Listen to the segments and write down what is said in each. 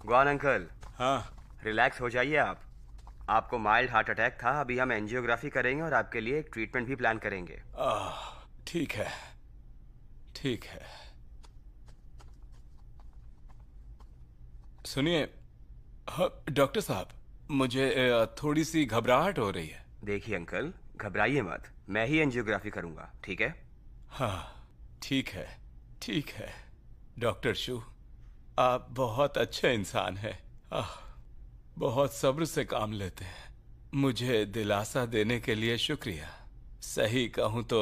Guan uncle. हाँ। Relax हो जाइए आप। आपको माइल्ड हार्ट अटैक था। अभी हम एंजियोग्राफी करेंगे और आपके लिए एक ट्रीटमेंट भी प्लान करेंगे। ठीक है, ठीक है। सुनिए डॉक्टर साहब, मुझे थोड़ी सी घबराहट हो रही है। देखिए अंकल, घबराइए मत, मैं ही एंजियोग्राफी करूंगा, ठीक है? हाँ, ठीक है, ठीक है। डॉक्टर शू, आप बहुत अच्छे इंसान हैं। बहुत सब्र से काम लेते हैं। मुझे दिलासा देने के लिए शुक्रिया। सही कहूं तो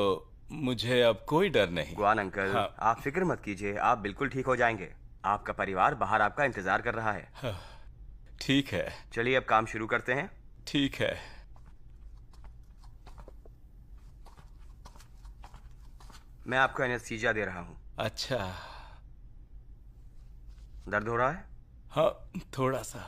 मुझे अब कोई डर नहीं। गुआन अंकल, हाँ। आप फिक्र मत कीजिए, आप बिल्कुल ठीक हो जाएंगे। आपका परिवार बाहर आपका इंतजार कर रहा है। हाँ, ठीक है। चलिए अब काम शुरू करते हैं। ठीक है। मैं आपको एनेस्थीसिया दे रहा हूँ। अच्छा। दर्द हो रहा है? हाँ, थोड़ा सा।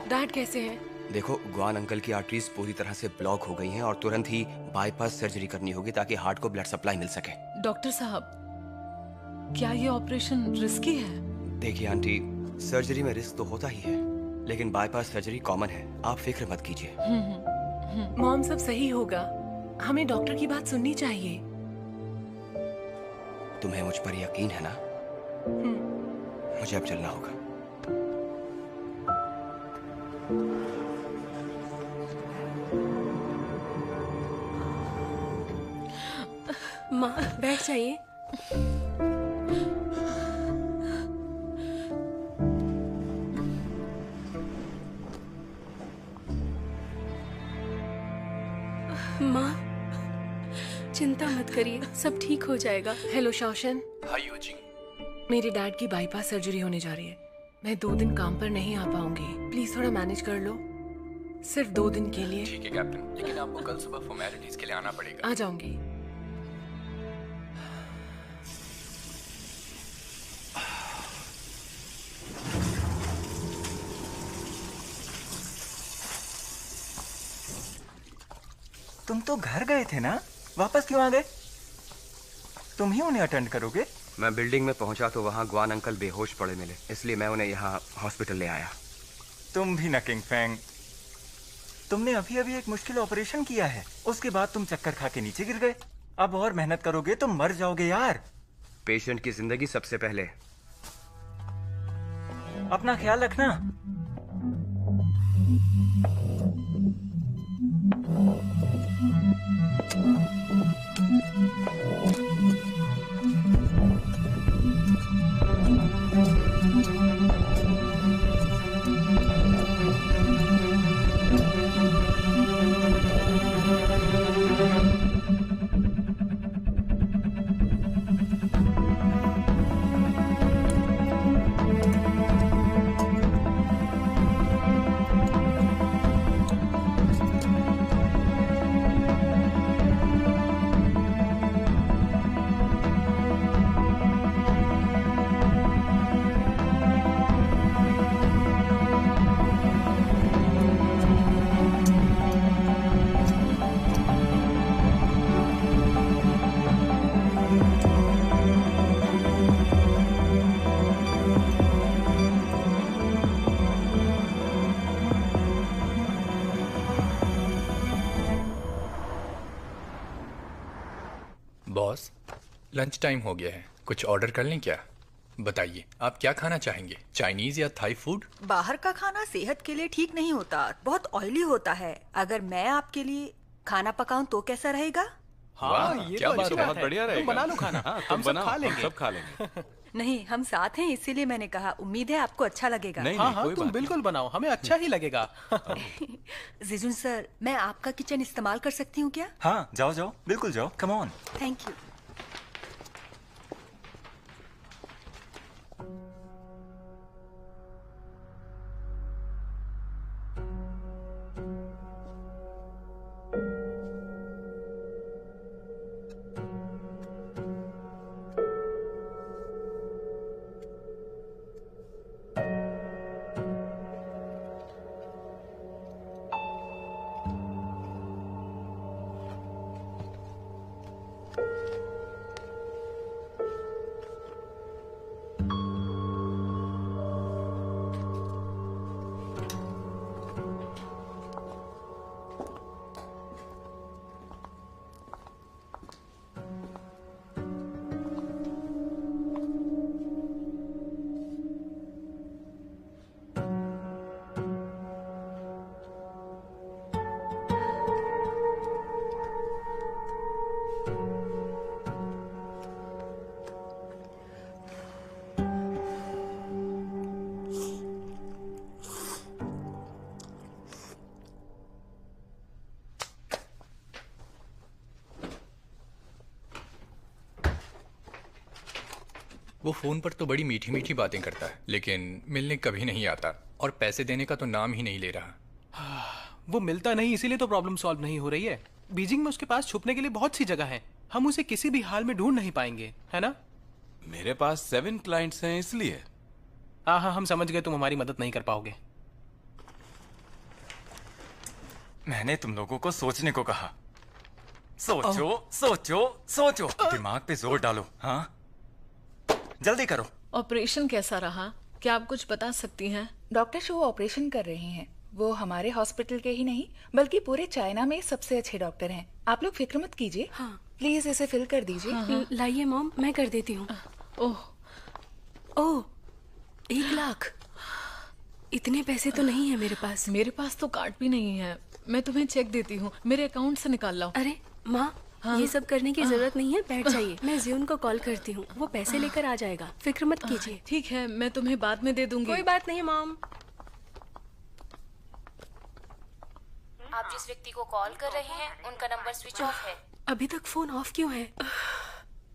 डैड कैसे हैं? देखो, गुआन अंकल की आर्टरीज पूरी तरह से ब्लॉक हो गई हैं और तुरंत ही बाईपास सर्जरी करनी होगी ताकि हार्ट को ब्लड सप्लाई मिल सके। डॉक्टर साहब, क्या ये ऑपरेशन रिस्की है? देखिए आंटी, सर्जरी में रिस्क तो होता ही है, लेकिन बाईपास सर्जरी कॉमन है। आप फिक्र मत कीजिए। मॉम, सब सही होगा। हमें डॉक्टर की बात सुननी चाहिए। तुम्हें मुझ पर यकीन है ना? मुझे अब चलना होगा। माँ, बैठ जाइए। माँ, चिंता मत करिए, सब ठीक हो जाएगा। हेलो शौशन। हाय यूजी। मेरे डैड की बाईपास सर्जरी होने जा रही है। मैं 2 दिन काम पर नहीं आ पाऊंगी। प्लीज थोड़ा मैनेज कर लो, सिर्फ 2 दिन के लिए। ठीक है कैप्टन, लेकिन आपको कल सुबह फॉर्मेलिटीज के लिए आना पड़ेगा। आ जाऊंगी। तुम तो घर गए थे ना, वापस क्यों आ गए? तुम ही उन्हें अटेंड करोगे? मैं बिल्डिंग में पहुंचा तो वहां गुआन अंकल बेहोश पड़े मिले, इसलिए मैं उन्हें यहाँ हॉस्पिटल ले आया। तुम भी ना किंग फैंग। तुमने अभी अभी एक मुश्किल ऑपरेशन किया है, उसके बाद तुम चक्कर खा के नीचे गिर गए। अब और मेहनत करोगे तो मर जाओगे यार। पेशेंट की जिंदगी सबसे पहले। अपना ख्याल रखना। लंच टाइम हो गया है, कुछ ऑर्डर कर लें क्या? बताइए, आप क्या खाना चाहेंगे, चाइनीज या थाई फूड? बाहर का खाना सेहत के लिए ठीक नहीं होता, बहुत ऑयली होता है। अगर मैं आपके लिए खाना पकाऊं तो कैसा रहेगा? वाह, ये क्या तो बात अच्छी है, बात बहुत है। बढ़िया तुम रहेगा। बना लो खाना, हाँ, हम तुम सब बनाओ, खा हम लेंगे। सब खा लेंगे। नहीं, हम साथ हैं इसीलिए मैंने कहा। उम्मीद है आपको अच्छा लगेगा। नहीं हाँ नहीं, हाँ कोई तुम बात बिल्कुल बनाओ, हमें अच्छा ही लगेगा। जिजुन सर, मैं आपका किचन इस्तेमाल कर सकती हूँ क्या? हाँ, जाओ जाओ, बिल्कुल जाओ, कम ऑन। Thank you. वो फोन पर तो बड़ी मीठी मीठी बातें करता है, लेकिन मिलने कभी नहीं आता और पैसे देने का तो नाम ही नहीं ले रहा। वो मिलता नहीं, इसीलिए तो प्रॉब्लम सॉल्व नहीं हो रही है। बीजिंग में उसके पास छुपने के लिए बहुत सी जगह है, हम उसे किसी भी हाल में ढूंढ नहीं पाएंगे, है ना? मेरे पास 7 क्लाइंट्स हैं, इसलिए। हाँ हाँ, हम समझ गए, तुम हमारी मदद नहीं कर पाओगे। मैंने तुम लोगों को सोचने को कहा। सोचो सोचो सोचो, दिमाग पे जोर डालो। हाँ, जल्दी करो। ऑपरेशन कैसा रहा, क्या आप कुछ बता सकती हैं? डॉक्टर शो ऑपरेशन कर रहे हैं। वो हमारे हॉस्पिटल के ही नहीं बल्कि पूरे चाइना में सबसे अच्छे डॉक्टर हैं। आप लोग फिक्र मत कीजिए। हाँ। प्लीज इसे फिल कर दीजिए। लाइए मॉम, मैं कर देती हूँ। ओह, ओह, 1 लाख। इतने पैसे तो नहीं है मेरे पास। मेरे पास तो कार्ड भी नहीं है, मैं तुम्हें चेक देती हूँ, मेरे अकाउंट से निकाल लाओ। अरे माँ, ये सब करने की जरूरत नहीं है, बैठ जाइए। मैं जियोन को कॉल करती हूँ, वो पैसे लेकर आ जाएगा, फिक्र मत कीजिए। ठीक है, मैं तुम्हें बाद में दे दूंगी। कोई बात नहीं मॉम। आप जिस व्यक्ति को कॉल कर रहे हैं उनका नंबर स्विच ऑफ है। अभी तक फोन ऑफ क्यों है?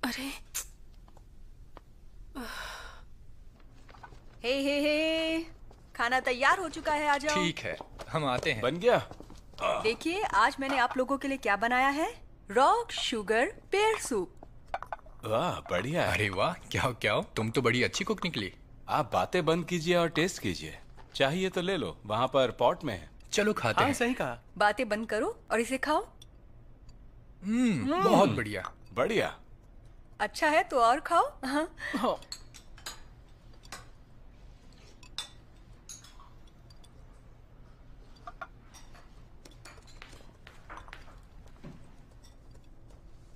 अरे हे, खाना तैयार हो चुका है, आ जाओ। ठीक है, हम आते हैं। बन गया? देखिए, आज मैंने आप लोगों के लिए क्या बनाया है। Rock sugar pair soup. वाह, बढ़िया है। अरे वाह, क्या क्या हो, तुम तो बड़ी अच्छी कुक निकली। आप बातें बंद कीजिए और टेस्ट कीजिए। चाहिए तो ले लो, वहाँ पर पॉट में है। चलो खाते हाँ, हैं। सही कहा। बातें बंद करो और इसे खाओ। बहुत बढ़िया। बढ़िया। अच्छा है तो और खाओ। हाँ। हाँ।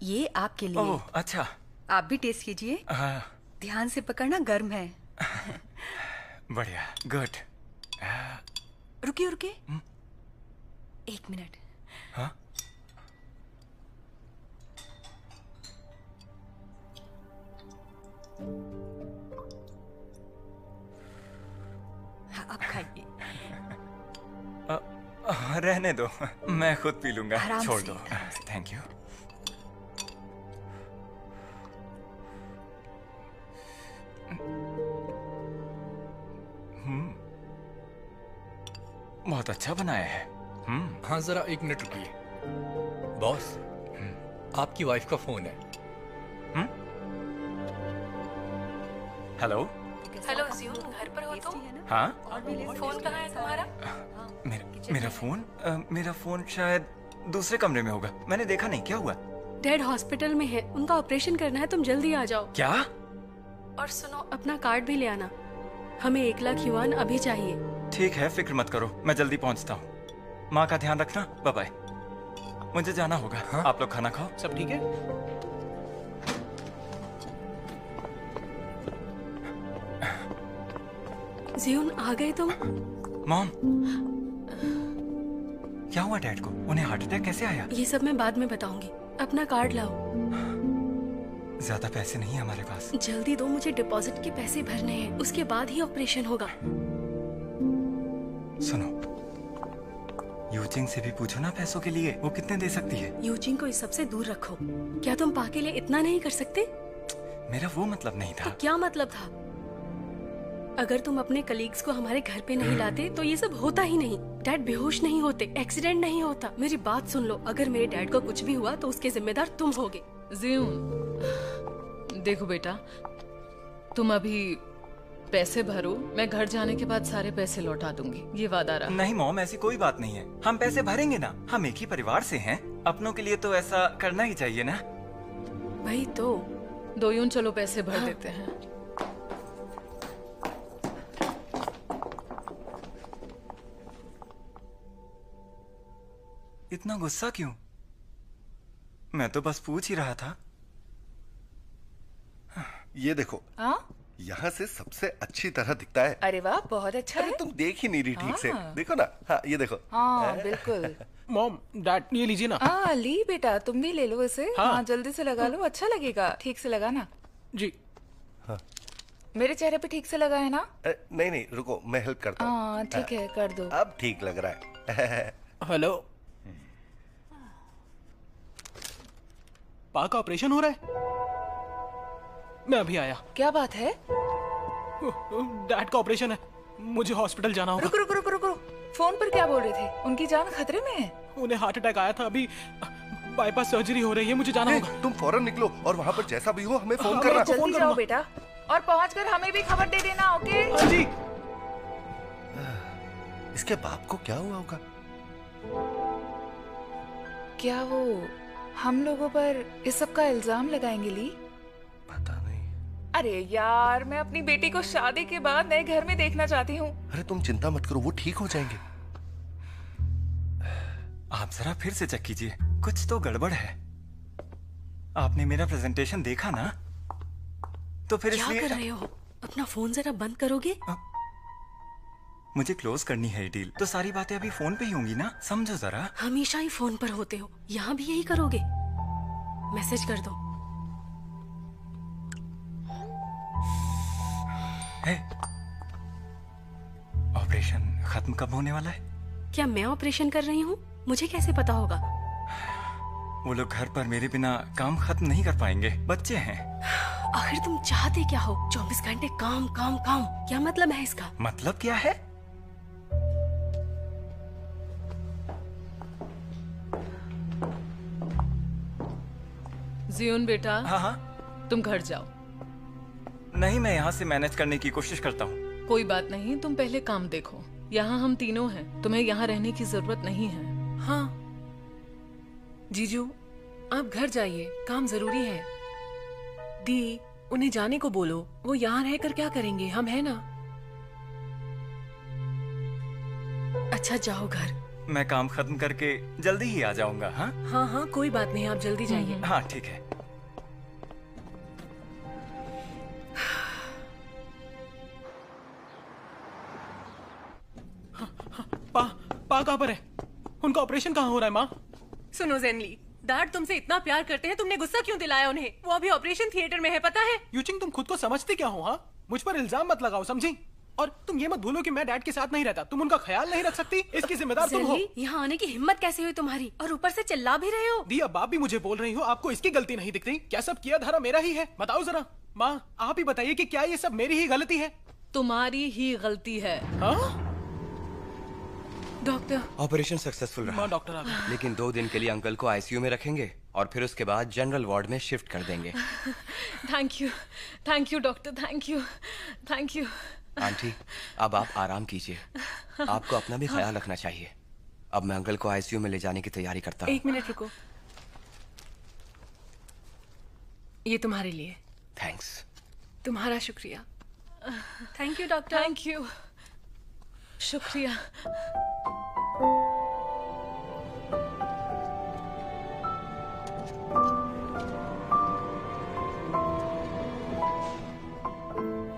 ये आपके लिए। ओह, अच्छा। आप भी टेस्ट कीजिए। हाँ, ध्यान से पकड़ना, गर्म है। बढ़िया, गुड। रुकिए रुकिए, 1 मिनट। हाँ? हाँ, आप खाइए। रहने दो, मैं खुद पी लूंगा। आराम छोड़ से, दो। आराम से। Thank you. बहुत अच्छा बनाया है। हाँ, जरा 1 मिनट रुकिए। बॉस, आपकी वाइफ का फोन है। हेलो। हेलो जियोन, घर पर हो तुम? हाँ, फोन कहाँ है तुम्हारा? मेरा फोन शायद दूसरे कमरे में होगा, मैंने देखा नहीं। क्या हुआ? डैड हॉस्पिटल में है, उनका ऑपरेशन करना है, तुम जल्दी आ जाओ। क्या? और सुनो, अपना कार्ड भी ले आना, हमें 1 लाख युआन अभी चाहिए। ठीक है, फिक्र मत करो, मैं जल्दी पहुंचता हूँ। माँ का ध्यान रखना। Bye bye. मुझे जाना होगा। हाँ? आप लोग खाना खाओ। सब ठीक है? जियोन आ गए तुम? मॉम, क्या हुआ डैड को? उन्हें हार्ट अटैक कैसे आया? ये सब मैं बाद में बताऊंगी। अपना कार्ड लाओ। ज्यादा पैसे नहीं है हमारे पास। जल्दी दो, मुझे डिपॉजिट के पैसे भरने हैं, उसके बाद ही ऑपरेशन होगा। सुनो, यूजिंग से भी पूछो ना पैसों के लिए, वो कितने दे सकती है। यूजिंग को इस सब से दूर रखो। क्या तुम पा के लिए इतना नहीं कर सकते? मेरा वो मतलब नहीं था। तो क्या मतलब था? अगर तुम अपने कलीग्स को हमारे घर पे नहीं लाते तो ये सब होता ही नहीं। डैड बेहोश नहीं होते, एक्सीडेंट नहीं होता। मेरी बात सुन लो, अगर मेरे डैड को कुछ भी हुआ तो उसके जिम्मेदार तुम होगे। जियोन, देखो बेटा, तुम अभी पैसे भरो, मैं घर जाने के बाद सारे पैसे लौटा दूंगी, ये वादा रहा। नहीं मॉम, ऐसी कोई बात नहीं है। हम पैसे भरेंगे ना, हम एक ही परिवार से हैं। अपनों के लिए तो ऐसा करना ही चाहिए ना। वही तो। दोयून, चलो पैसे भर देते हैं। इतना गुस्सा क्यों? मैं तो बस पूछ ही रहा था। ये देखो, यहाँ से सबसे अच्छी तरह दिखता है। अरे वाह, बहुत अच्छा है। तुम देख ही नहीं रही ठीक से। देखो ना, हाँ ये देखो। हाँ बिल्कुल। मॉम, डैड, ये लीजिए ना। ली बेटा, तुम भी ले लो इसे। हाँ, जल्दी से लगा लो, अच्छा लगेगा। ठीक से लगाना जी। हाँ। मेरे चेहरे पे ठीक से लगा है ना? नहीं नहीं, रुको, मैं हेल्प करता हूँ। हाँ ठीक है, कर दो। अब ठीक लग रहा है। हेलो, पा का ऑपरेशन हो रहा है। मैं अभी आया। क्या बात है? डैड का ऑपरेशन है, मुझे हॉस्पिटल जाना होगा। रुको रुको रुको रुको, फोन पर क्या बोल रहे थे? उनकी जान खतरे में है। उन्हें हार्ट अटैक आया था, अभी बाईपास सर्जरी हो रही है, मुझे जाना होगा। तुम फौरन निकलो और वहाँ पर जैसा भी हो हमें फोन करना। जल्दी जाओ बेटा, और पहुँचकर हमें भी खबर दे देना, ओके? हाँ जी। इसके बाप को क्या हुआ होगा? क्या वो हम लोगों पर इस सब का इल्जाम लगाएंगे ली? पता नहीं। अरे यार, मैं अपनी बेटी को शादी के बाद नए घर में देखना चाहती हूँ। अरे तुम चिंता मत करो, वो ठीक हो जाएंगे। आप जरा फिर से चेक कीजिए, कुछ तो गड़बड़ है। आपने मेरा प्रेजेंटेशन देखा ना? तो फिर क्या इसलिए कर रहे हो? अपना फोन जरा बंद करोगे? मुझे क्लोज करनी है ये डील, तो सारी बातें अभी फोन पे ही होंगी ना, समझो जरा। हमेशा ही फोन पर होते हो, यहाँ भी यही करोगे? मैसेज कर दो। ऑपरेशन खत्म कब होने वाला है? क्या मैं ऑपरेशन कर रही हूँ? मुझे कैसे पता होगा? वो लोग घर पर मेरे बिना काम खत्म नहीं कर पाएंगे, बच्चे हैं। आखिर तुम चाहते क्या हो? 24 घंटे काम काम काम, क्या मतलब है इसका? मतलब क्या है? जियोन बेटा। हाँ, तुम घर जाओ। नहीं, मैं यहाँ से मैनेज करने की कोशिश करता हूँ। कोई बात नहीं, तुम पहले काम देखो। यहाँ हम तीनों हैं, तुम्हें यहाँ रहने की जरूरत नहीं है। हाँ जीजू, आप घर जाइए, काम जरूरी है। दी, उन्हें जाने को बोलो, वो यहाँ रहकर क्या करेंगे, हम है ना। अच्छा जाओ घर। मैं काम खत्म करके जल्दी ही आ जाऊंगा। हाँ हाँ हाँ, कोई बात नहीं, आप जल्दी जाइए। हाँ ठीक है। पा कहाँ पर है? उनका ऑपरेशन कहाँ हो रहा है माँ? सुनो जेनली, डैड तुमसे इतना प्यार करते हैं, तुमने गुस्सा क्यों दिलाया उन्हें? वो अभी ऑपरेशन थिएटर में है, पता है? यूचिंग, तुम खुद को समझते क्या हो? हाँ, मुझ पर इल्जाम मत लगाओ, समझी? और तुम ये मत भूलो कि मैं डैड के साथ नहीं रहता, तुम उनका ख्याल नहीं रख सकती, इसकी जिम्मेदार तुम हो। यहाँ आने की हिम्मत कैसे हुई तुम्हारी? और ऊपर से चिल्ला भी रहे हो। दी, अब आप भी मुझे बोल रही हो, आपको इसकी गलती नहीं दिख रही? क्या सब किया धारा मेरा ही है? बताओ जरा। माँ, आप ही बताइए कि क्या ये सब मेरी ही गलती है? तुम्हारी ही गलती है। हाँ? डॉक्टर, ऑपरेशन सक्सेसफुल रहा। डॉक्टर आ गए। लेकिन 2 दिन के लिए अंकल को आईसीयू में रखेंगे और फिर उसके बाद जनरल वार्ड में शिफ्ट कर देंगे। Thank you doctor, thank you. Aunty, अब आप आराम कीजिए, आपको अपना भी ख्याल रखना चाहिए। अब मैं अंकल को आईसीयू में ले जाने की तैयारी करता हूँ। 1 मिनट रुको, ये तुम्हारे लिए। थैंक्स। तुम्हारा शुक्रिया। Thank you doctor. Thank you, शुक्रिया।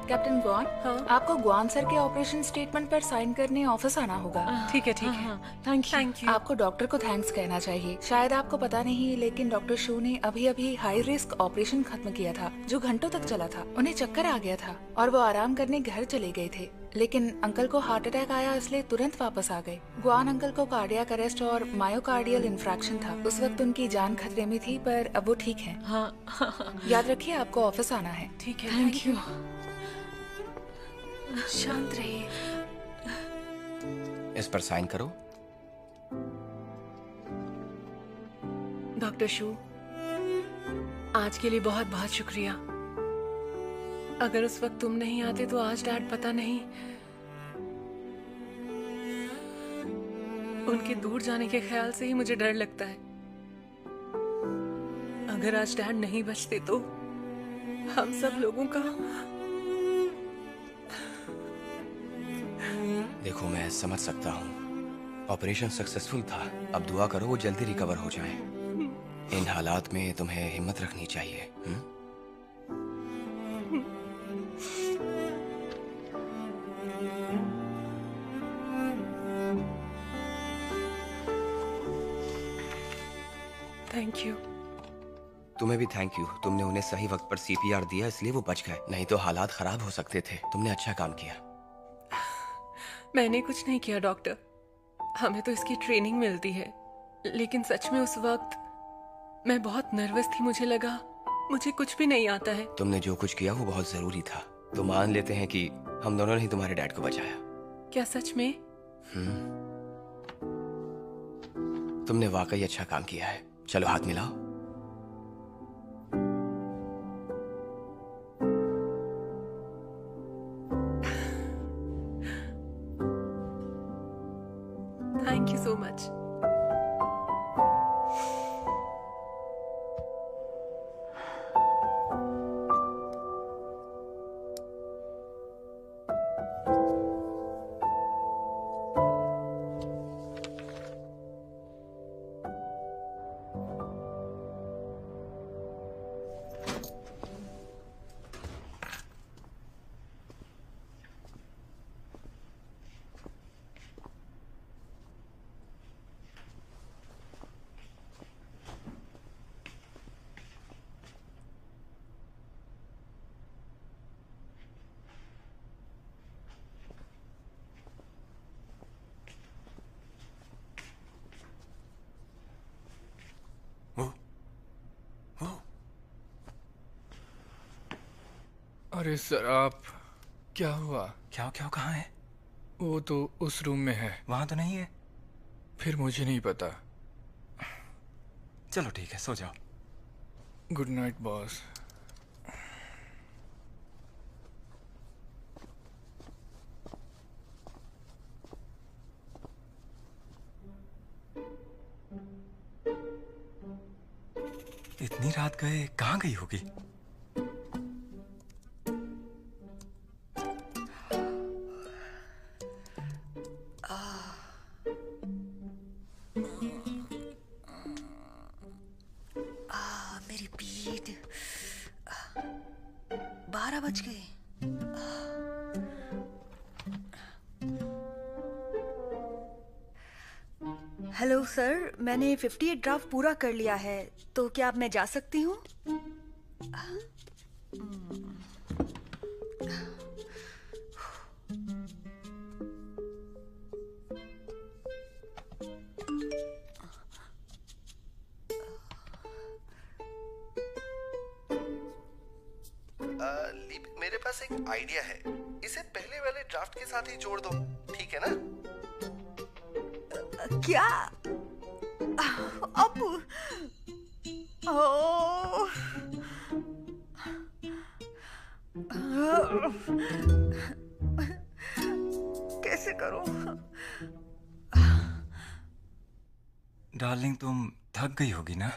कैप्टन असिस्टेंट गुआन, आपको गुआन सर के ऑपरेशन स्टेटमेंट पर साइन करने ऑफिस आना होगा। ठीक है, ठीक है। Thank you. आपको डॉक्टर को थैंक्स कहना चाहिए। शायद आपको पता नहीं, लेकिन डॉक्टर शू ने अभी अभी हाई रिस्क ऑपरेशन खत्म किया था जो घंटों तक चला था। उन्हें चक्कर आ गया था और वो आराम करने घर चले गए थे, लेकिन अंकल को हार्ट अटैक आया, इसलिए तुरंत वापस आ गए। गुआन अंकल को कार्डियक अरेस्ट और मायोकार्डियल इंफ्रैक्शन था। उस वक्त उनकी जान खतरे में थी, पर अब वो ठीक हैं। याद रखिए, आपको ऑफिस आना है। ठीक है, थैंक यू। शांत रहिए। इस पर साइन करो। डॉक्टर शू, आज के लिए बहुत बहुत शुक्रिया। अगर उस वक्त तुम नहीं आते तो आज डैड पता नहीं। उनके दूर जाने के ख्याल से ही मुझे डर लगता है। अगर आज डैड नहीं बचते तो हम सब लोगों का। देखो, मैं समझ सकता हूँ, ऑपरेशन सक्सेसफुल था। अब दुआ करो वो जल्दी रिकवर हो जाएं। इन हालात में तुम्हें हिम्मत रखनी चाहिए। Thank you. तुम्हें भी थैंक यू। तुमने उन्हें सही वक्त पर सीपीआर दिया, इसलिए वो बच गए, नहीं तो हालात खराब हो सकते थे। तुमने अच्छा काम किया। मैंने कुछ नहीं किया डॉक्टर, हमें तो इसकी ट्रेनिंग मिलती है। लेकिन सच में उस वक्त मैं बहुत नर्वस थी। मुझे लगा मुझे कुछ भी नहीं आता है। तुमने जो कुछ किया वो बहुत जरूरी था। तो मान लेते हैं कि हम दोनों ने ही तुम्हारे डैड को बचाया। क्या सच में? तुमने वाकई अच्छा काम किया है। चलो हाथ मिलाओ। Thank you so much. अरे सर, आप क्या हुआ? क्या क्या कहाँ है? वो तो उस रूम में है। वहां तो नहीं है? फिर मुझे नहीं पता। चलो ठीक है, सो जाओ। Good night boss. इतनी रात गए, कहाँ गई होगी? मेरी पीठ। 12 बज गए। हेलो सर, मैंने 58 ड्राफ्ट पूरा कर लिया है, तो क्या अब मैं जा सकती हूँ? लीप, मेरे पास एक आइडिया है। इसे पहले वाले ड्राफ्ट के साथ ही जोड़ दो, ठीक है ना? क्या? अब ओ कैसे करूं? डार्लिंग, तुम थक गई होगी ना?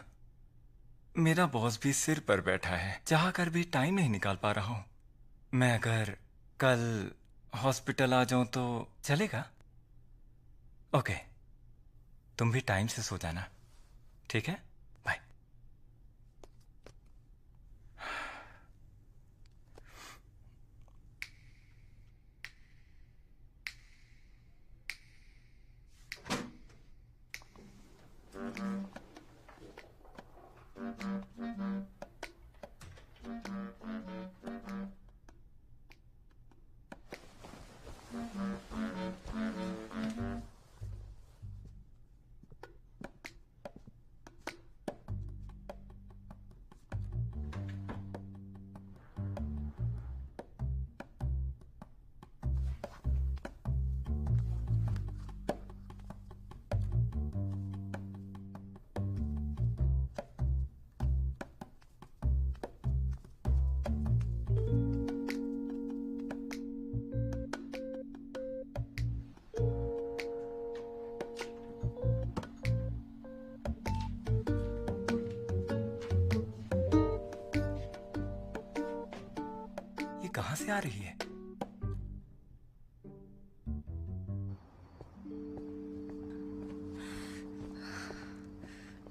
मेरा बॉस भी सिर पर बैठा है, चाह कर भी टाइम नहीं निकाल पा रहा हूं। मैं अगर कल हॉस्पिटल आ जाऊं तो चलेगा? ओके, तुम भी टाइम से सो जाना, ठीक है? बाय। से आ रही है?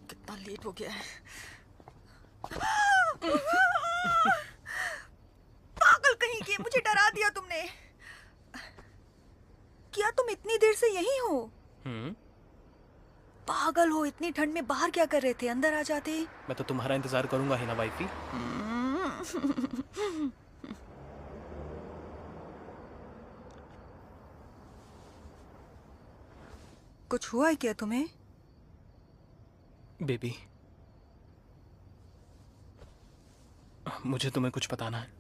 कितना लेट हो गया है। पागल कहीं के, मुझे डरा दिया तुमने। क्या तुम इतनी देर से यहीं हो? पागल हो, इतनी ठंड में बाहर क्या कर रहे थे? अंदर आ जाते। मैं तो तुम्हारा इंतजार करूंगा ही ना वाइफी। कुछ हुआ है क्या तुम्हें? बेबी, मुझे तुम्हें कुछ बताना है।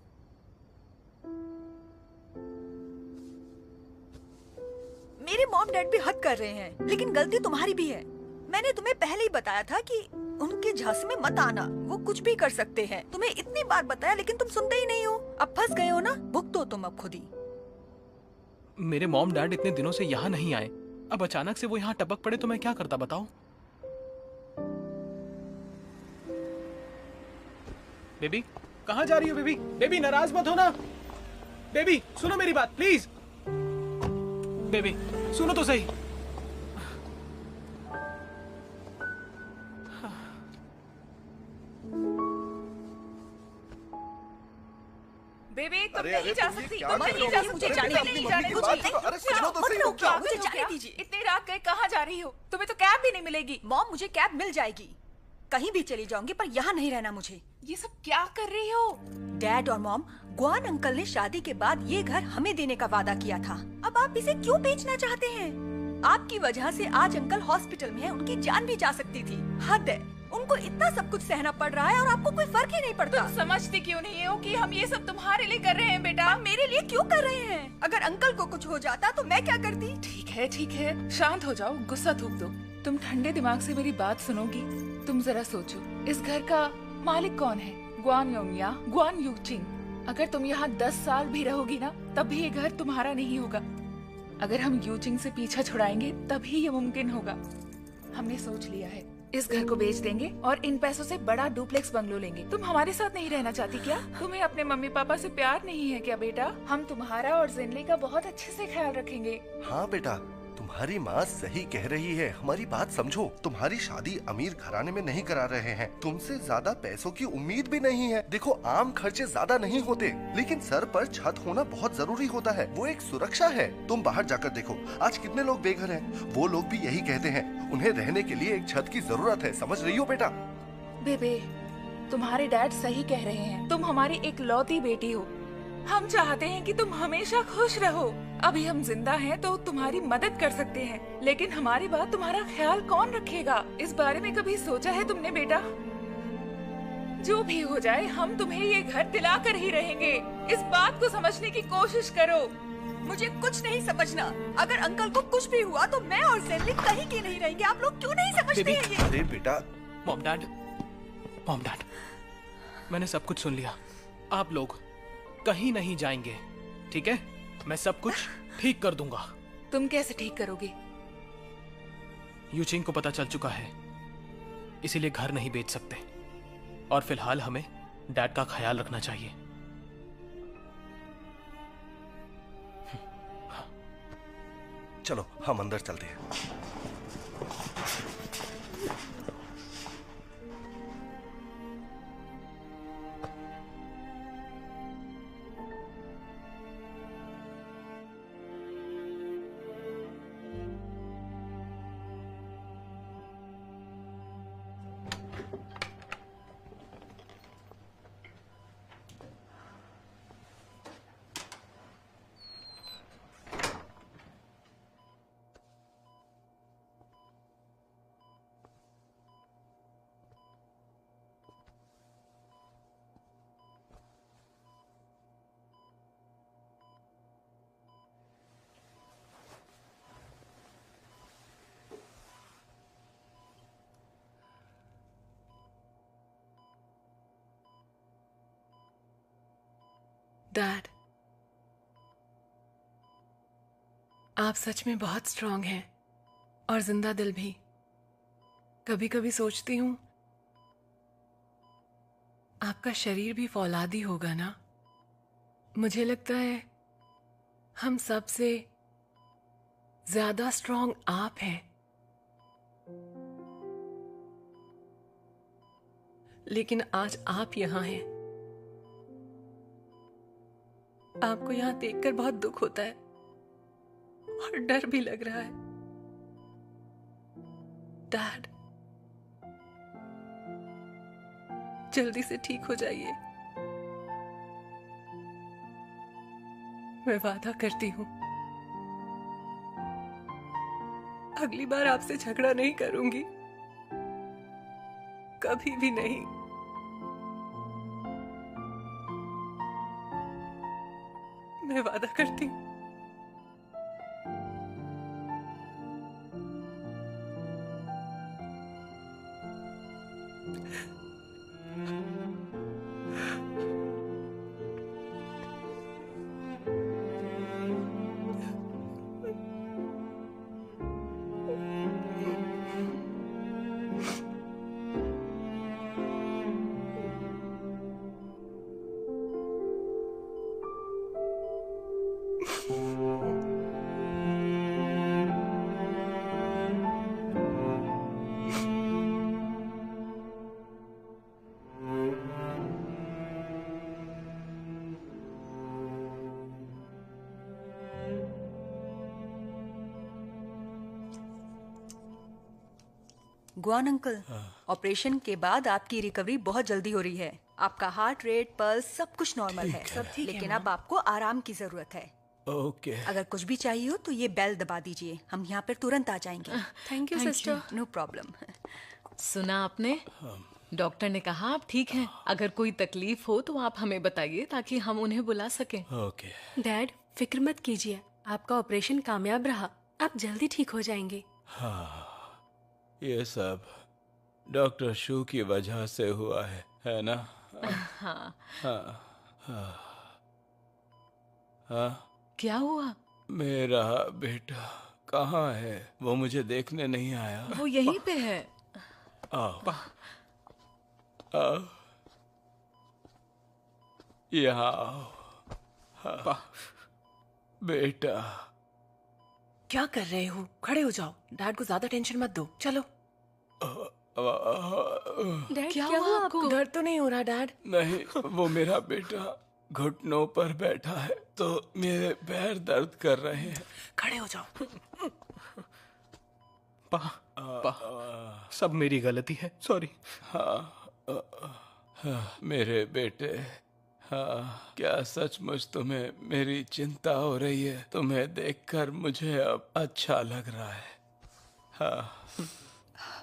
मेरे मॉम डैड भी हद कर रहे हैं, लेकिन गलती तुम्हारी भी है। मैंने तुम्हें पहले ही बताया था कि उनके झांसे में मत आना, वो कुछ भी कर सकते हैं। तुम्हें इतनी बार बताया लेकिन तुम सुनते ही नहीं हो। अब फंस गए हो ना, भुगतो तुम अब खुद ही। मेरे मॉम डैड इतने दिनों से यहाँ नहीं आए, अब अचानक से वो यहाँ टपक पड़े तो मैं क्या करता बताओ? बेबी, कहाँ जा रही हो बेबी? बेबी नाराज मत होना। बेबी सुनो मेरी बात प्लीज। बेबी सुनो तो सही। बेबी तुम अरे, नहीं अरे, जा तुम ये सकती, क्या तुम कर नहीं रही जा हो? सकती, अरे, जाने बेटा, नहीं अपनी जाने मम्मी की दो, बात नहीं, सुनो। अरे, सुनो तो सही, मत रुक जाओ। मुझे जाने क्या? दीजिए। इतनी रात गए कहाँ जा रही हो? तुम्हें तो कैब भी नहीं मिलेगी। मॉम मुझे कैब मिल जाएगी, कहीं भी चली जाऊंगी, पर यहाँ नहीं रहना मुझे। ये सब क्या कर रही हो? डैड और मॉम, गुआन अंकल ने शादी के बाद ये घर हमें देने का वादा किया था। अब आप इसे क्यों बेचना चाहते हैं? आपकी वजह से आज अंकल हॉस्पिटल में हैं, उनकी जान भी जा सकती थी। हद है, उनको इतना सब कुछ सहना पड़ रहा है और आपको कोई फर्क ही नहीं पड़ता। तुम समझती क्यों नहीं हो कि हम ये सब तुम्हारे लिए कर रहे हैं बेटा? मेरे लिए क्यों कर रहे हैं? अगर अंकल को कुछ हो जाता तो मैं क्या करती? ठीक है, शांत हो जाओ, गुस्सा थूक दो। तुम ठंडे दिमाग से मेरी बात सुनोगी? तुम जरा सोचो, इस घर का मालिक कौन है? गुआन योंग या गुआन यूचिंग। अगर तुम यहाँ 10 साल भी रहोगी ना, तब भी ये घर तुम्हारा नहीं होगा। अगर हम यूचिंग से पीछा छुड़ाएंगे तभी ये मुमकिन होगा। हमने सोच लिया है, इस घर को बेच देंगे और इन पैसों से बड़ा डुप्लेक्स बंगलो लेंगे। तुम हमारे साथ नहीं रहना चाहती क्या? तुम्हें अपने मम्मी पापा से प्यार नहीं है क्या बेटा? हम तुम्हारा और जिनली का बहुत अच्छे से ख्याल रखेंगे। हाँ बेटा, तुम्हारी माँ सही कह रही है। हमारी बात समझो। तुम्हारी शादी अमीर घराने में नहीं करा रहे हैं, तुमसे ज्यादा पैसों की उम्मीद भी नहीं है। देखो, आम खर्चे ज्यादा नहीं होते, लेकिन सर पर छत होना बहुत जरूरी होता है। वो एक सुरक्षा है। तुम बाहर जाकर देखो, आज कितने लोग बेघर हैं। वो लोग भी यही कहते हैं, उन्हें रहने के लिए एक छत की जरूरत है। समझ रही हो बेटा? बेबे, तुम्हारे डैड सही कह रहे हैं। तुम हमारी इकलौती बेटी हो। हम चाहते हैं कि तुम हमेशा खुश रहो। अभी हम जिंदा हैं तो तुम्हारी मदद कर सकते हैं, लेकिन हमारी बात तुम्हारा ख्याल कौन रखेगा? इस बारे में कभी सोचा है तुमने बेटा? जो भी हो जाए, हम तुम्हें ये घर दिला कर ही रहेंगे। इस बात को समझने की कोशिश करो। मुझे कुछ नहीं समझना। अगर अंकल को कुछ भी हुआ तो मैं और ज़ेनली कहीं के नहीं रहेंगे। आप लोग क्यों नहीं समझते हैं ये? अरे बेटा, मॉम डैड, मैंने सब कुछ सुन लिया। आप लोग कहीं नहीं जाएंगे, ठीक है? मैं सब कुछ ठीक कर दूंगा। तुम कैसे ठीक करोगे? यूचिंग को पता चल चुका है, इसीलिए घर नहीं बेच सकते। और फिलहाल हमें डैड का ख्याल रखना चाहिए। चलो हम अंदर चलते हैं। डैड, आप सच में बहुत स्ट्रांग हैं और जिंदा दिल भी। कभी कभी सोचती हूँ आपका शरीर भी फौलादी होगा ना, मुझे लगता है हम सबसे ज्यादा स्ट्रॉन्ग आप हैं। लेकिन आज आप यहां हैं। आपको यहां देखकर बहुत दुख होता है और डर भी लग रहा है। डैड, जल्दी से ठीक हो जाइए। मैं वादा करती हूं अगली बार आपसे झगड़ा नहीं करूंगी, कभी भी नहीं। मैं वादा करती हूं। गुआन अंकल, ऑपरेशन के बाद आपकी रिकवरी बहुत जल्दी हो रही है। आपका हार्ट रेट, पल्स सब कुछ नॉर्मल है। सब ठीक है, लेकिन अब आपको आराम की जरूरत है। ओके। अगर कुछ भी चाहिए हो तो ये बेल दबा दीजिए, हम यहाँ पर तुरंत आ जाएंगे। Thank you sister. No problem. सुना आपने? डॉक्टर ने कहा आप ठीक हैं। अगर कोई तकलीफ हो तो आप हमें बताइए ताकि हम उन्हें बुला सकें। ओके। डैड, फिक्र मत कीजिए, आपका ऑपरेशन कामयाब रहा, आप जल्दी ठीक हो जाएंगे। हाँ, ये सब डॉक्टर शू की वजह से हुआ है ना? हाँ। हाँ। हाँ। क्या हुआ? मेरा बेटा कहाँ है? वो मुझे देखने नहीं आया। वो यहीं पे है। आओ। आओ। यहाँ आओ। हाँ। बेटा। क्या कर रहे हो? खड़े हो जाओ। डैड को ज्यादा टेंशन मत दो। चलो। डैड, क्या हुआ आपको? दर्द तो नहीं हो रहा डैड? नहीं, वो मेरा बेटा घुटनों पर बैठा है तो मेरे पैर दर्द कर रहे हैं। खड़े हो जाओ। सब मेरी गलती है, सॉरी। हाँ, मेरे बेटे। हाँ, क्या सचमुच तुम्हें मेरी चिंता हो रही है? तुम्हें देखकर मुझे अब अच्छा लग रहा है। हाँ,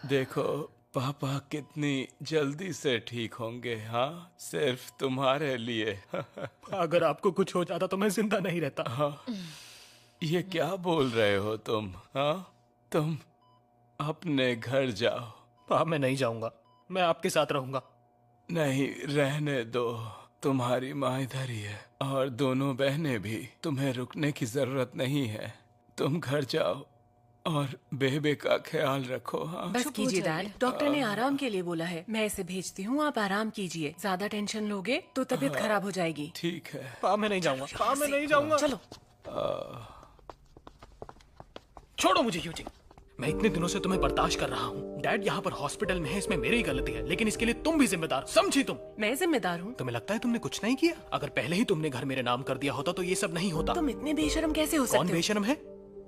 देखो पापा कितनी जल्दी से ठीक होंगे। हाँ, सिर्फ तुम्हारे लिए। अगर आपको कुछ हो जाता तो मैं जिंदा नहीं रहता। हाँ, ये क्या बोल रहे हो तुम? हाँ, तुम अपने घर जाओ। पापा, मैं नहीं जाऊंगा, मैं आपके साथ रहूंगा। नहीं, रहने दो। तुम्हारी माँ इधर ही है और दोनों बहनें भी। तुम्हें रुकने की जरूरत नहीं है। तुम घर जाओ और बेबे का ख्याल रखो। हाँ, बस कीजिए डैड, डॉक्टर ने आराम के लिए बोला है। मैं इसे भेजती हूँ, आप आराम कीजिए। ज्यादा टेंशन लोगे तो तबीयत खराब हो जाएगी। ठीक है। पापा, मैं नहीं जाऊंगा। पापा, मैं नहीं जाऊंगा। चलो। छोड़ो मुझे यूजी। मैं इतने दिनों से तुम्हें बर्दाश्त कर रहा हूँ। डैड यहाँ पर हॉस्पिटल में है, इसमें मेरी गलती है, लेकिन इसके लिए तुम भी जिम्मेदार, समझी तुम? मैं जिम्मेदार हूँ? तुम्हें लगता है तुमने कुछ नहीं किया? अगर पहले ही तुमने घर मेरे नाम कर दिया होता तो ये सब नहीं होता। तुम इतने बेशर्म कैसे हो सकते हो? कौन बेशर्म है?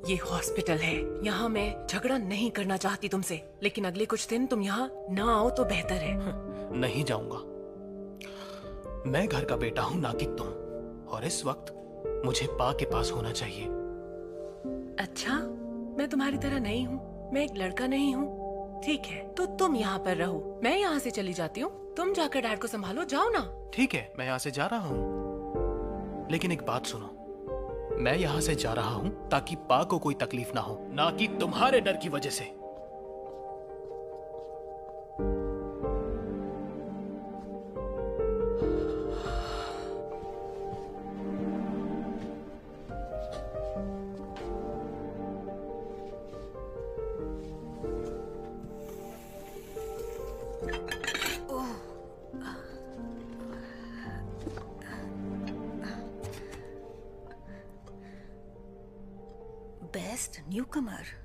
ये हॉस्पिटल है, यहाँ मैं झगड़ा नहीं करना चाहती तुमसे, लेकिन अगले कुछ दिन तुम यहाँ ना आओ तो बेहतर है। नहीं जाऊंगा। मैं घर का बेटा हूँ, ना कि तुम। और इस वक्त मुझे पा के पास होना चाहिए। अच्छा, मैं तुम्हारी तरह नहीं हूँ, मैं एक लड़का नहीं हूँ। ठीक है, तो तुम यहाँ पर रहो, मैं यहाँ से चली जाती हूँ। तुम जाकर डैड को संभालो, जाओ ना। ठीक है, मैं यहाँ से जा रहा हूँ, लेकिन एक बात सुनो। मैं यहाँ से जा रहा हूँ ताकि पा को कोई तकलीफ ना हो, ना कि तुम्हारे डर की वजह से। Best newcomer.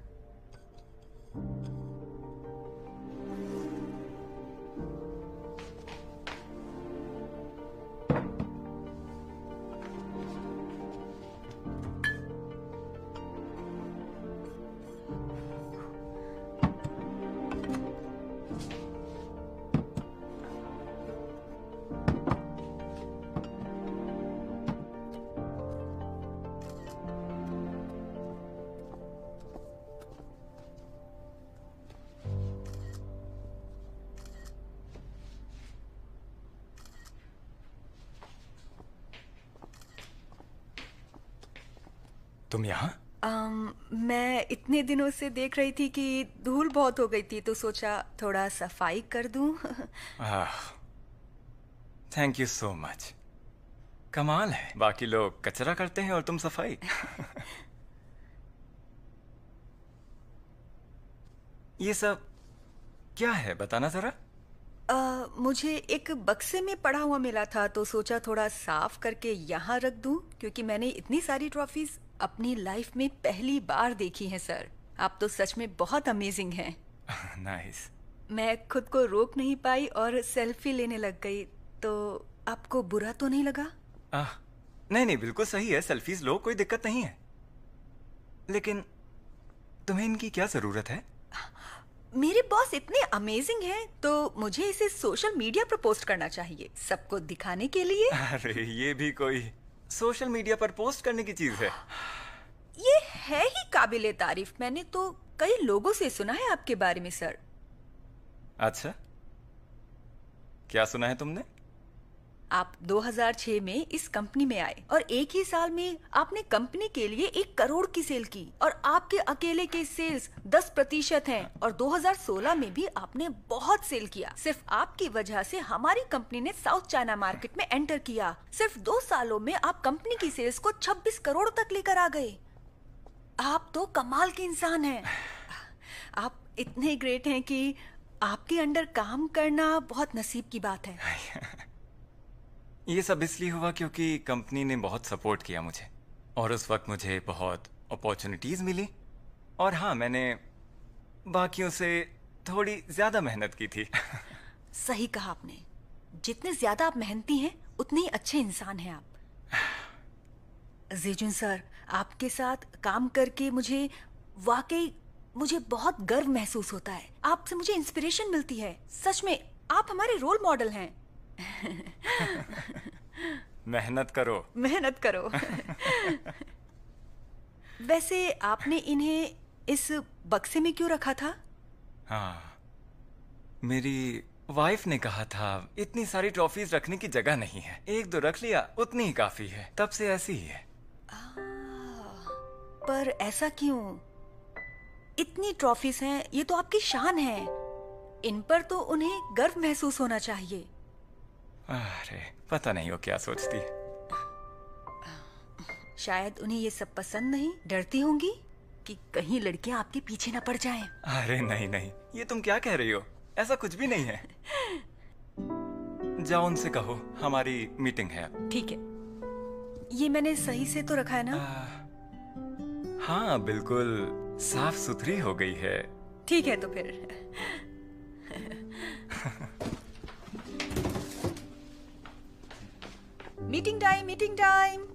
तुम यहाँ? मैं इतने दिनों से देख रही थी कि धूल बहुत हो गई थी, तो सोचा थोड़ा सफाई कर दूं। Thank you so much. कमाल है, बाकी लोग कचरा करते हैं और तुम सफाई। ये सब क्या है, बताना जरा। मुझे एक बक्से में पड़ा हुआ मिला था, तो सोचा थोड़ा साफ करके यहाँ रख दूं, क्योंकि मैंने इतनी सारी ट्रॉफीज अपनी लाइफ में पहली बार देखी हैं सर। आप तो सच में बहुत अमेजिंग हैं। नाइस। मैं खुद को रोक नहीं पाई और सेल्फी लेने लग गई। तो आपको बुरा तो नहीं लगा? नहीं नहीं, बिल्कुल सही है, सेल्फीज लो, कोई दिक्कत नहीं है। लेकिन तुम्हें इनकी क्या जरूरत है? मेरे बॉस इतने अमेजिंग हैं, तो मुझे इसे सोशल मीडिया पर पोस्ट करना चाहिए, सबको दिखाने के लिए। अरे ये भी कोई सोशल मीडिया पर पोस्ट करने की चीज है? ये है ही काबिले तारीफ। मैंने तो कई लोगों से सुना है आपके बारे में सर। अच्छा, क्या सुना है तुमने? आप 2006 में इस कंपनी में आए और एक ही साल में आपने कंपनी के लिए 1 करोड़ की सेल की, और आपके अकेले के सेल्स 10% हैं। और 2016 में भी आपने बहुत सेल किया। सिर्फ आपकी वजह से हमारी कंपनी ने साउथ चाइना मार्केट में एंटर किया। सिर्फ 2 सालों में आप कंपनी की सेल्स को 26 करोड़ तक लेकर आ गए। आप तो कमाल के इंसान हैं। आप इतने ग्रेट हैं कि आपके अंडर काम करना बहुत नसीब की बात है। ये सब इसलिए हुआ क्योंकि कंपनी ने बहुत सपोर्ट किया मुझे, और उस वक्त मुझे बहुत अपॉर्चुनिटीज मिली। और हाँ, मैंने बाकियों से थोड़ी ज्यादा मेहनत की थी। सही कहा आपने। जितने ज्यादा आप मेहनती हैं, उतने ही अच्छे इंसान हैं आप। जेजुन सर, आपके साथ काम करके मुझे बहुत गर्व महसूस होता है। आपसे मुझे इंस्पिरेशन मिलती है। सच में आप हमारे रोल मॉडल हैं। मेहनत करो, मेहनत करो। वैसे आपने इन्हें इस बक्से में क्यों रखा था? हाँ, मेरी वाइफ ने कहा था इतनी सारी ट्रॉफीज रखने की जगह नहीं है, 1-2 रख लिया उतनी ही काफी है, तब से ऐसी ही है। पर ऐसा क्यों? इतनी ट्रॉफीज हैं, ये तो आपकी शान है। इन पर तो उन्हें गर्व महसूस होना चाहिए। अरे पता नहीं वो क्या सोचती। शायद उन्हें ये सब पसंद नहीं। डरती होंगी कि कहीं लड़कियां आपके पीछे न पड़ जाएं। अरे नहीं नहीं, ये तुम क्या कह रही हो, ऐसा कुछ भी नहीं है। जाओ उनसे कहो हमारी मीटिंग है अब। ठीक है। ये मैंने सही से तो रखा है ना? हाँ बिल्कुल, साफ सुथरी हो गई है। ठीक है तो फिर। Meeting time, meeting time.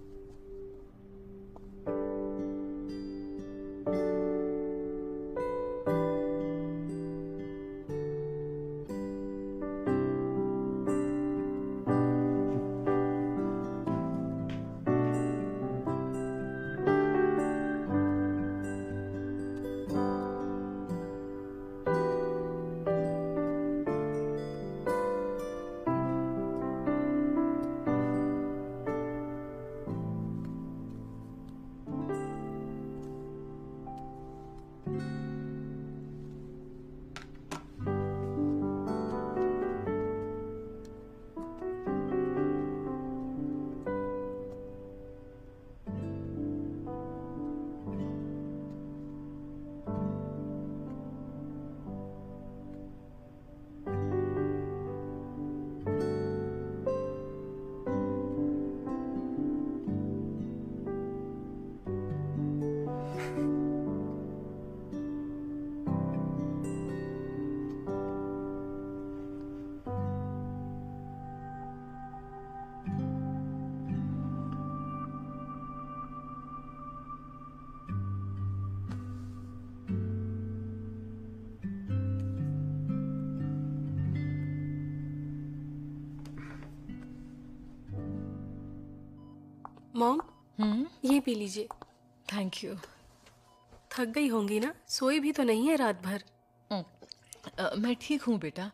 Mom, ये पी लीजिए। Thank you. थक गई होंगी ना, सोई भी तो नहीं है रात भर। मैं ठीक हूँ बेटा।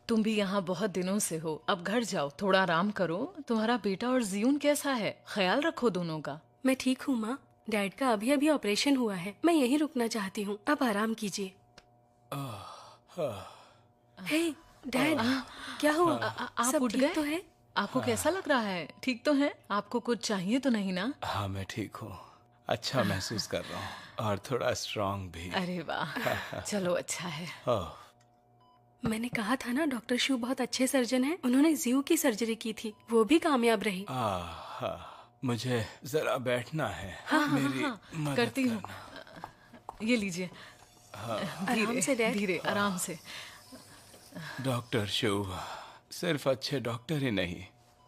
तुम भी यहाँ बहुत दिनों से हो, अब घर जाओ, थोड़ा आराम करो। तुम्हारा बेटा और जियून कैसा है? ख्याल रखो दोनों का। मैं ठीक हूँ माँ, डैड का अभी अभी ऑपरेशन हुआ है, मैं यहीं रुकना चाहती हूँ, अब आराम कीजिए। हे डैड, क्या हुआ? आप सब उठ ठीक गए? तो है? आपको कैसा लग रहा है? ठीक तो है? आपको कुछ चाहिए तो नहीं ना? हाँ, मैं ठीक हूँ, अच्छा महसूस कर रहा हूँ और थोड़ा स्ट्रांग भी। अरे वाह, चलो अच्छा है। मैंने कहा था ना, डॉक्टर शू बहुत अच्छे सर्जन हैं। उन्होंने जियो की सर्जरी की थी, वो भी कामयाब रही। मुझे जरा बैठना है। हाँ, मेरी हाँ, मदद करती हूँ। ये लीजिए। आराम से डैड। धीरे आराम से। डॉक्टर शू सिर्फ अच्छे डॉक्टर ही नहीं,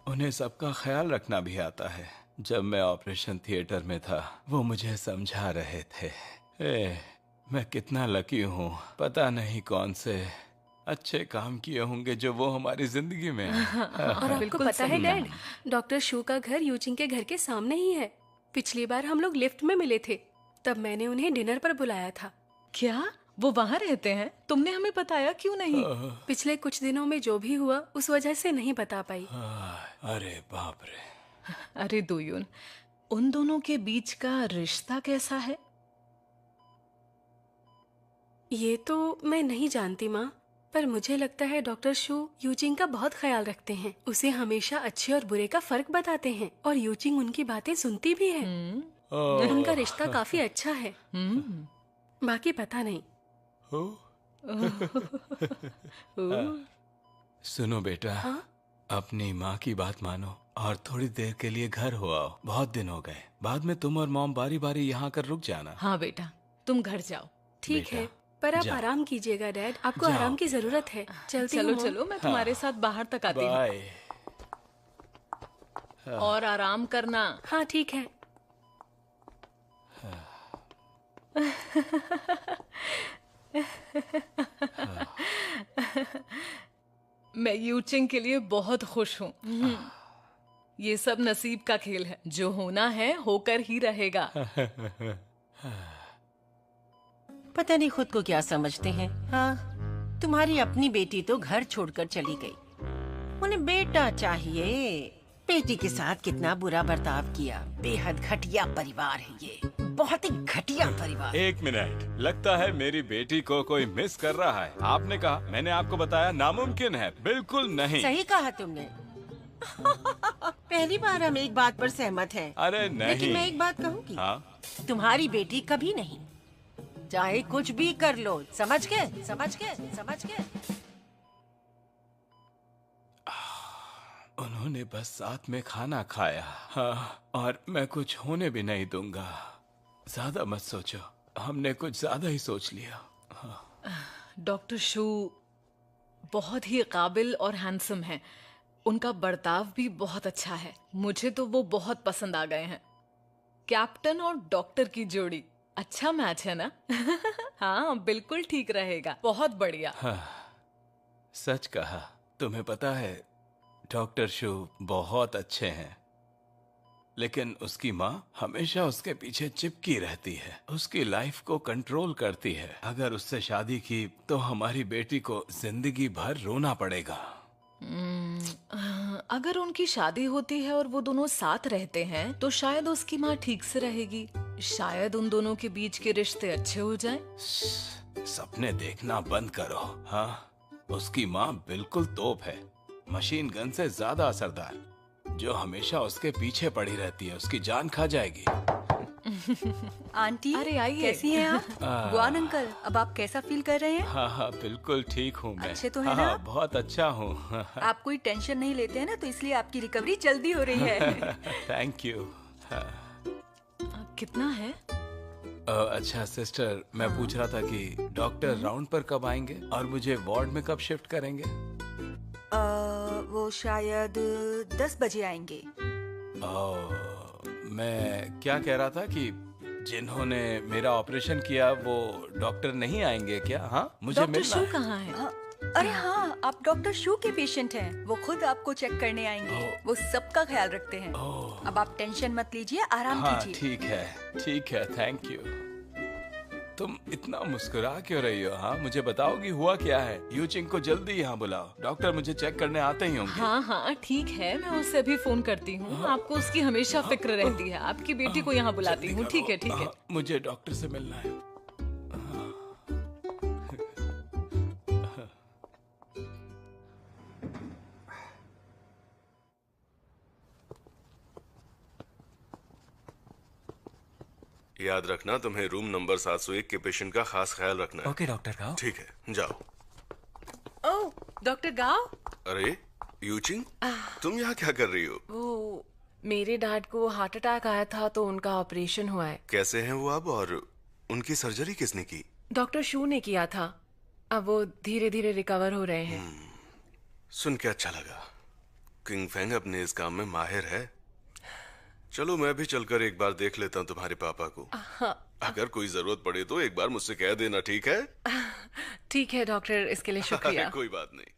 उन्हें सबका ख्याल रखना भी आता है। जब मैं ऑपरेशन थिएटर में था, वो मुझे समझा रहे थे। मैं कितना लकी हूँ, पता नहीं कौन से अच्छे काम किए होंगे जो वो हमारी जिंदगी में और आपको पता है डैड, डॉक्टर शू का घर यूचिंग के घर के सामने ही है। पिछली बार हम लोग लिफ्ट में मिले थे, तब मैंने उन्हें डिनर पर बुलाया था। क्या वो वहाँ रहते हैं? तुमने हमें बताया क्यों नहीं? पिछले कुछ दिनों में जो भी हुआ उस वजह से नहीं बता पाई। अरे बाप रे। अरे दोयुन, उन दोनों के बीच का रिश्ता कैसा है? ये तो मैं नहीं जानती माँ, पर मुझे लगता है डॉक्टर शू यूचिंग का बहुत ख्याल रखते हैं। उसे हमेशा अच्छे और बुरे का फर्क बताते हैं और यूचिंग उनकी बातें सुनती भी है। उनका रिश्ता काफी अच्छा है। बाकी पता नहीं। सुनो बेटा, अपनी माँ की बात मानो और थोड़ी देर के लिए घर हो आओ। बहुत दिन हो गए। बाद में तुम और मॉम बारी बारी यहाँ कर रुक जाना। हाँ बेटा, तुम घर जाओ। ठीक है, पर आप आराम कीजिएगा डैड, आपको आराम की जरूरत है। चलती चलो हूँ चलो, मैं तुम्हारे साथ बाहर तक आती हूँ। और आराम करना। हाँ ठीक है। मैं यूचिंग के लिए बहुत खुश हूँ। ये सब नसीब का खेल है, जो होना है होकर ही रहेगा। पता नहीं खुद को क्या समझते हैं। हाँ, तुम्हारी अपनी बेटी तो घर छोड़कर चली गई, उन्हें बेटा चाहिए। बेटी के साथ कितना बुरा बर्ताव किया। बेहद घटिया परिवार है ये, बहुत ही घटिया परिवार। एक मिनट, लगता है मेरी बेटी को कोई मिस कर रहा है। आपने कहा, मैंने आपको बताया नामुमकिन है। बिल्कुल नहीं। सही कहा तुमने। पहली बार हम एक बात पर सहमत हैं। अरे नहीं। लेकिन मैं एक बात कहूँगी। हाँ? तुम्हारी बेटी कभी नहीं, चाहे कुछ भी कर लो। समझ गए? समझ गए? समझ गए? उन्होंने बस साथ में खाना खाया। हाँ, और मैं कुछ होने भी नहीं दूंगा। ज्यादा मत सोचो, हमने कुछ ज्यादा ही सोच लिया। डॉक्टर शू बहुत ही काबिल और हैंडसम हैं। उनका बर्ताव भी बहुत अच्छा है। मुझे तो वो बहुत पसंद आ गए हैं। कैप्टन और डॉक्टर की जोड़ी अच्छा मैच है ना? हाँ बिल्कुल ठीक रहेगा, बहुत बढ़िया। हाँ, सच कहा। तुम्हें पता है डॉक्टर शू बहुत अच्छे हैं, लेकिन उसकी माँ हमेशा उसके पीछे चिपकी रहती है, उसकी लाइफ को कंट्रोल करती है। अगर उससे शादी की तो हमारी बेटी को जिंदगी भर रोना पड़ेगा। अगर उनकी शादी होती है और वो दोनों साथ रहते हैं तो शायद उसकी माँ ठीक से रहेगी। शायद उन दोनों के बीच के रिश्ते अच्छे हो जाएं। सपने देखना बंद करो। हाँ, उसकी माँ बिल्कुल तोप है, मशीन गन से ज्यादा असरदार, जो हमेशा उसके पीछे पड़ी रहती है। उसकी जान खा जाएगी। आंटी, अरे आइए। कैसी हैं आप? गुआन अंकल, अब आप कैसा फील कर रहे हैं? हाँ हाँ बिल्कुल ठीक हूँ मैं। अच्छे तो है ना? बहुत अच्छा हूँ। आप कोई टेंशन नहीं लेते हैं ना, तो इसलिए आपकी रिकवरी जल्दी हो रही है। Thank you. कितना है? अच्छा सिस्टर, मैं पूछ रहा था कि डॉक्टर राउंड पर कब आएंगे और मुझे वार्ड में कब शिफ्ट करेंगे? वो शायद 10 बजे आएंगे। मैं क्या कह रहा था कि जिन्होंने मेरा ऑपरेशन किया वो डॉक्टर नहीं आएंगे क्या? हाँ, मुझे डॉक्टर मिलना शू है। कहाँ है? अरे हाँ, आप डॉक्टर शू के पेशेंट हैं। वो खुद आपको चेक करने आएंगे। वो सबका ख्याल रखते हैं। अब आप टेंशन मत लीजिए, आराम हाँ कीजिए। ठीक है, थैंक यू। तुम इतना मुस्कुरा क्यों रही हो? हाँ, मुझे बताओगी हुआ क्या है? यूचिंग को जल्दी यहाँ बुलाओ, डॉक्टर मुझे चेक करने आते ही होंगे। हाँ ठीक है, मैं उससे अभी फोन करती हूँ। आपको उसकी हमेशा फिक्र रहती है। आपकी बेटी को यहाँ बुलाती हूँ। ठीक है। मुझे डॉक्टर से मिलना है। याद रखना, तुम्हें रूम नंबर 701 के पेशेंट का खास ख्याल रखना है। ओके डॉक्टर गाओ। ठीक है, जाओ। ओह, डॉक्टर गाओ। अरे यूचिंग, तुम यहाँ क्या कर रही हो? वो मेरे डैड को हार्ट अटैक आया था तो उनका ऑपरेशन हुआ है। कैसे हैं वो अब, और उनकी सर्जरी किसने की? डॉक्टर शू ने किया था। अब वो धीरे धीरे रिकवर हो रहे हैं। सुन के अच्छा लगा। किंग फेंग अपने इस काम में माहिर है। चलो मैं भी चलकर एक बार देख लेता हूँ तुम्हारे पापा को। अगर कोई जरूरत पड़े तो एक बार मुझसे कह देना, ठीक है? ठीक है डॉक्टर, इसके लिए शुक्रिया। कोई बात नहीं।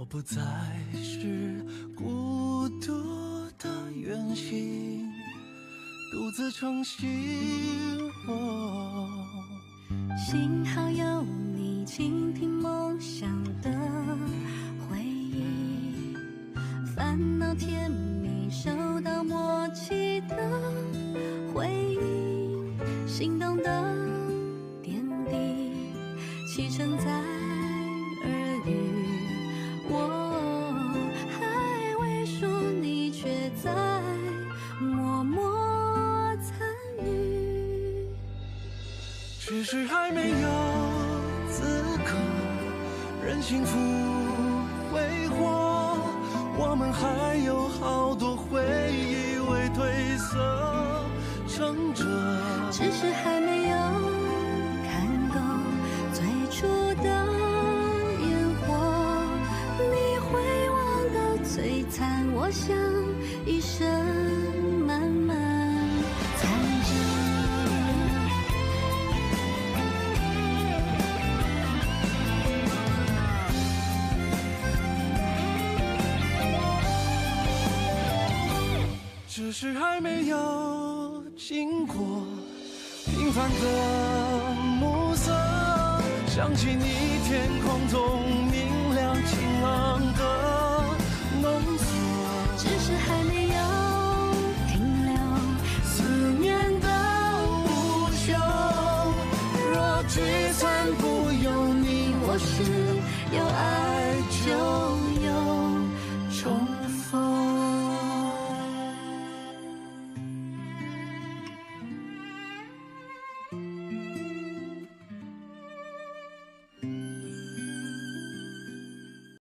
不再是孤独的远行，独自撑起我。幸好有你倾听梦想的回忆，烦恼甜蜜收到默契的回应，心动的点滴启程在耳语。我还未说，你却在默默参与。只是还没有资格任幸福挥霍，我们还有好多回忆未褪色撑着。只是还没有看够最初的烟火，你会忘到璀璨，我想一生慢慢藏着。只是还没有经过平凡的暮色，想起你天空中明亮晴朗的浓缩。只是还没有停留思念的无休。若聚散不由你，或是有爱就